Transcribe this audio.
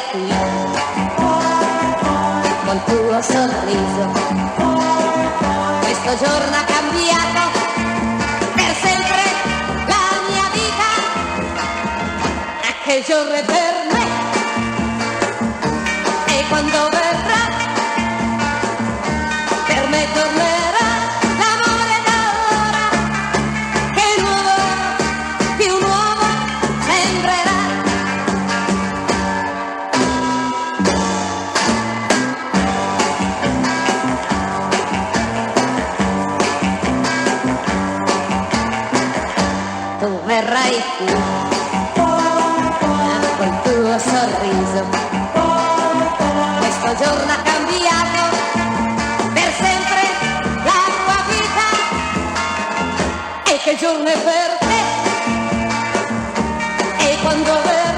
verrai qui col tuo sorriso. Questo giorno ha cambiato per sempre la mia vita. A che giorno è per me? E quando verrà, per me tornerà l'amore d'ora, che nuovo, più nuovo sembrerà. Tu verrai qui col tuo sorriso. Questo giorno ha cambiato per sempre la tua vita. E che giorno è per te? E quando verrai